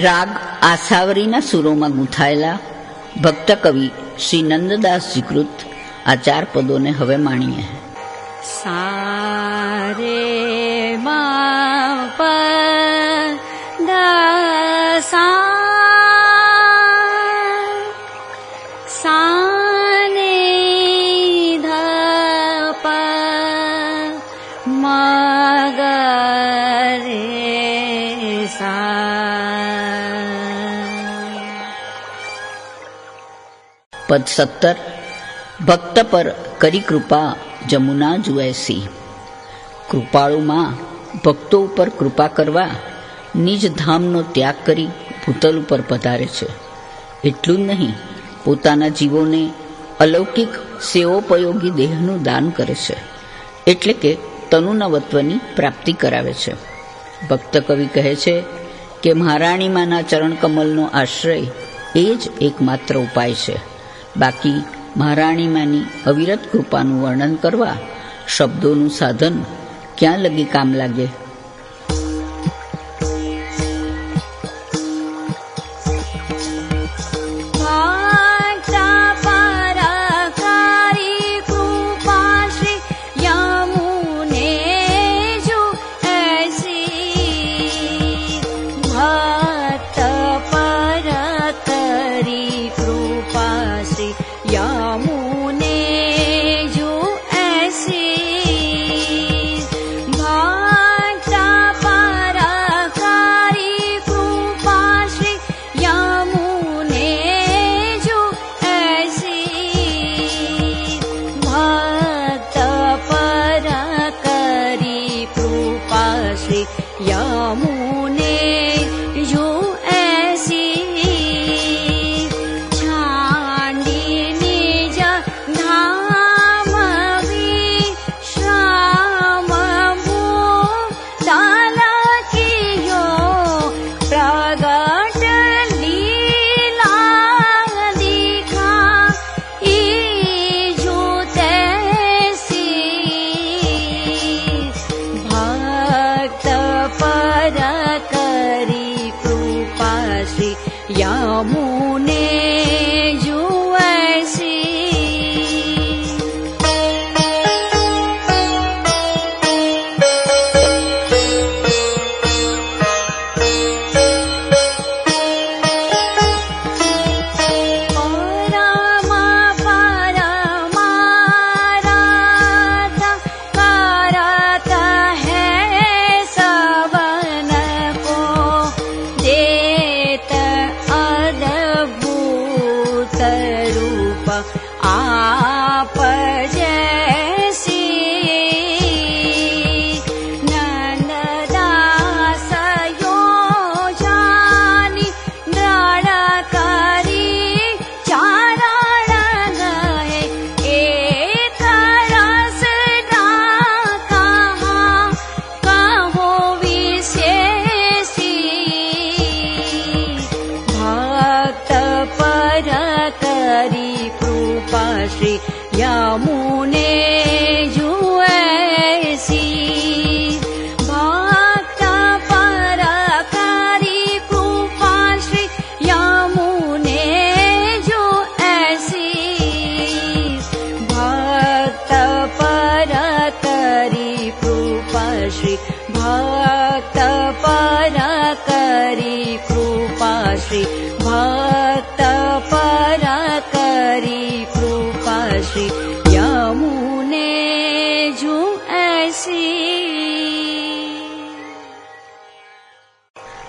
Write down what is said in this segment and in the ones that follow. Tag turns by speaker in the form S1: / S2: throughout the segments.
S1: રાગ આસાવરીના સુરોમાં ગૂંથાયેલા ભક્ત કવિ શ્રી નંદદાસજી કૃત આ 4 પદોને હવે માણીએ.
S2: સારે મા પ દ સા સાને ધ પ મ ગ રે સા.
S1: પદ 17. ભક્ત પર કરી કૃપા જમુના જુએસી. કૃપાળુમાં ભક્તો ઉપર કૃપા કરવા નિજ ધામનો ત્યાગ કરી ભૂતલ ઉપર પધારે છે. એટલું જ નહીં, પોતાના જીવોને અલૌકિક સેવોપયોગી દેહનું દાન કરે છે, એટલે કે તનુનવત્વની પ્રાપ્તિ કરાવે છે. ભક્ત કવિ કહે છે કે મહારાણીમાના ચરણકમલનો આશ્રય એ જ એકમાત્ર ઉપાય છે. બાકી મહારાણીમાની અવિરત કૃપાનું વર્ણન કરવા શબ્દોનું સાધન ક્યાં લગી કામ લાગે.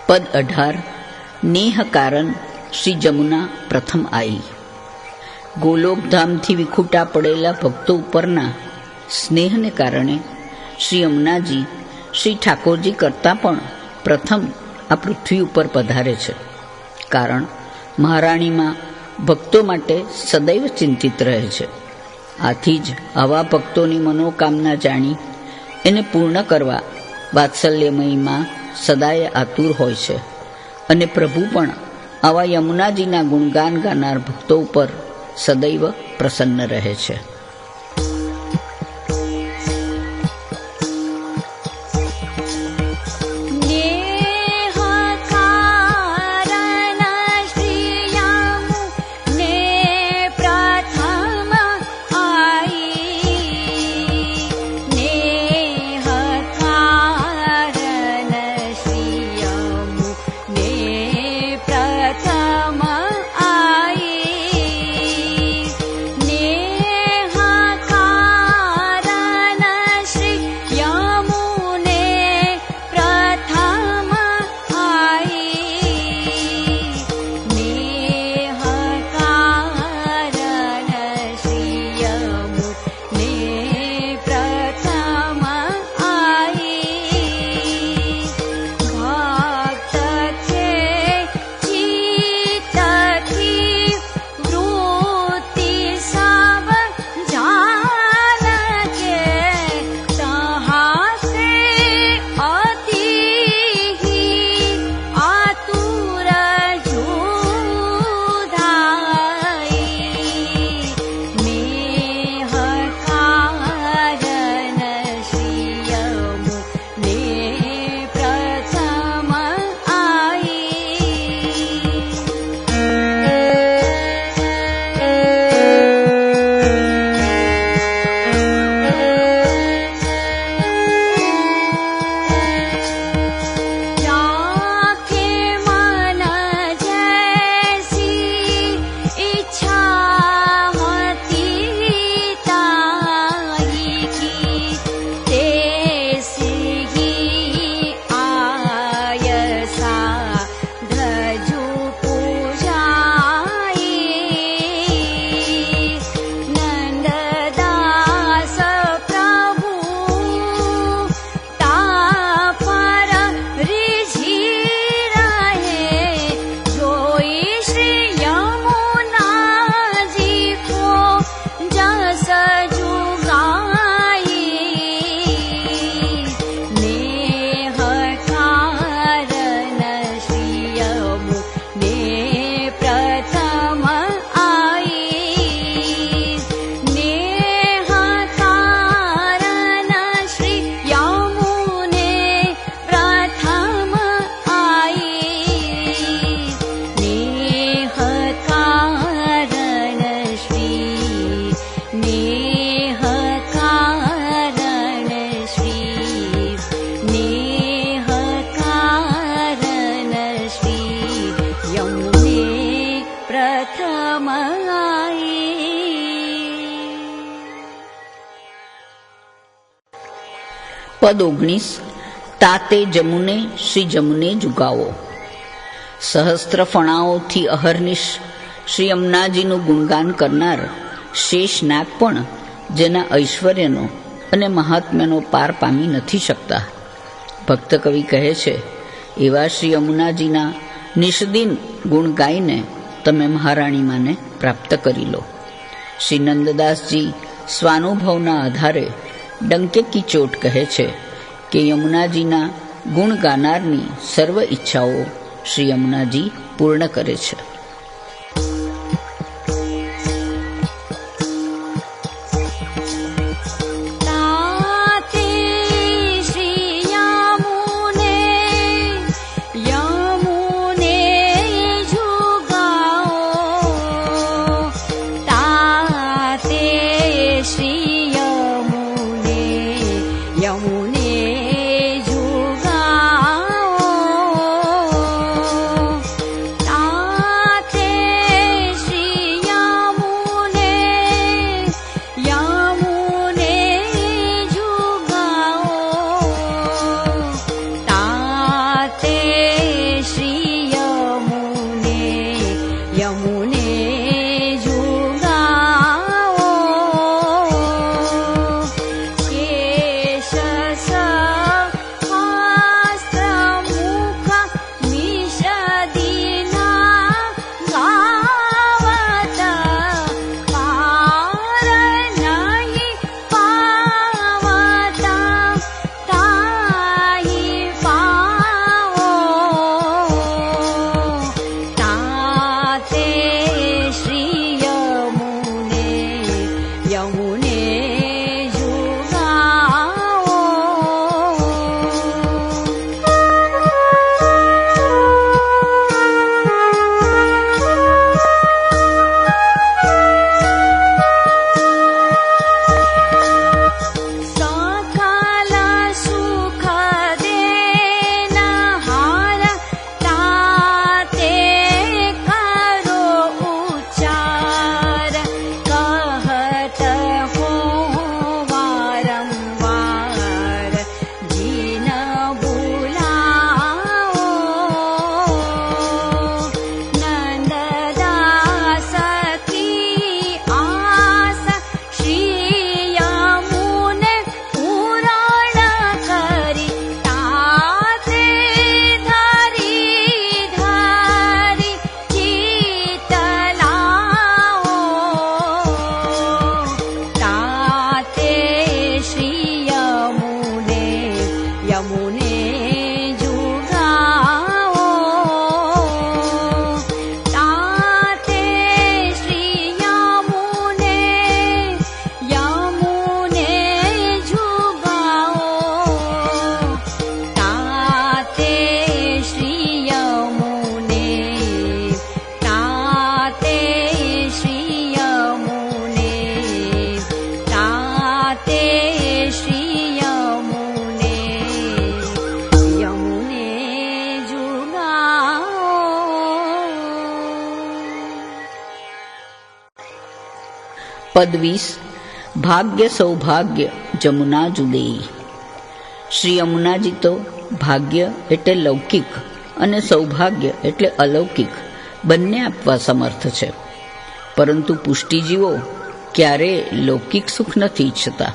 S1: પદ 18. નેહ કારણ શ્રી જમુના પ્રથમ આઈ. ગોલોકધામથી વિખૂટા પડેલા ભક્તો ઉપરના સ્નેહને કારણે શ્રી યમુનાજી શ્રી ઠાકોરજી કરતાં પણ પ્રથમ આ પૃથ્વી ઉપર પધારે છે. કારણ મહારાણીમાં ભક્તો માટે સદૈવ ચિંતિત રહે છે. આથી જ આવા ભક્તોની મનોકામના જાણી એને પૂર્ણ કરવા વાત્સલ્યમયીમાં સદાય આતુર હોય છે. અને પ્રભુ પણ આવા યમુનાજીના ગુણગાન ગાનાર ભક્તો ઉપર સદૈવ પ્રસન્ન રહે છે.
S2: નેહ કા
S1: પદ 19 તાતે જમુને શ્રી જમુને જુગાવો. સહસ્ત્ર ફણાઓથી અહર્નિશ શ્રી યમુનાજીનું ગુણગાન કરનાર શેષ નાગ પણ જેના ઐશ્વર્યનો અને મહાત્મ્યનો પાર પામી નથી શકતા. ભક્ત કવિ કહે છે, એવા શ્રી યમુનાજીના નિષ્દિન ગુણ ગાઈને તમે મહારાણીમાને પ્રાપ્ત કરી લો. શ્રી નંદદાસજી સ્વાનુભવના આધારે ડંકે કી ચોટ કહે છે કે યમુનાજીના ગુણ ગાનારની સર્વ ઈચ્છાઓ શ્રી યમુનાજી પૂર્ણ કરે છે. પદ 20 ભાગ્ય સૌભાગ્ય જમુના જુદેઈ. શ્રી યમુનાજી તો ભાગ્ય એટલે લૌકિક અને સૌભાગ્ય એટલે અલૌકિક બંને આપવા સમર્થ છે, પરંતુ પુષ્ટિજીવો ક્યારેય લૌકિક સુખ નથી ઈચ્છતા.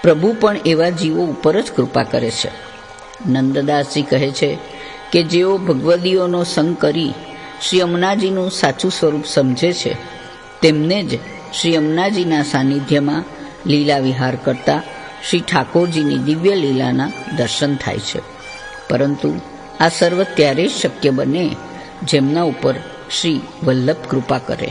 S1: પ્રભુ પણ એવા જીવો ઉપર જ કૃપા કરે છે. નંદદાસજી કહે છે કે જેઓ ભગવદીઓનો સંગ કરી શ્રી યમુનાજીનું સાચું સ્વરૂપ સમજે છે તેમને જ શ્રી યમુનાજીના સાનિધ્યમાં લીલા વિહાર કરતા શ્રી ઠાકોરજીની દિવ્ય લીલાના દર્શન થાય છે. પરંતુ આ સર્વ ત્યારે જ શક્ય બને જેમના ઉપર શ્રી વલ્લભ કૃપા કરે.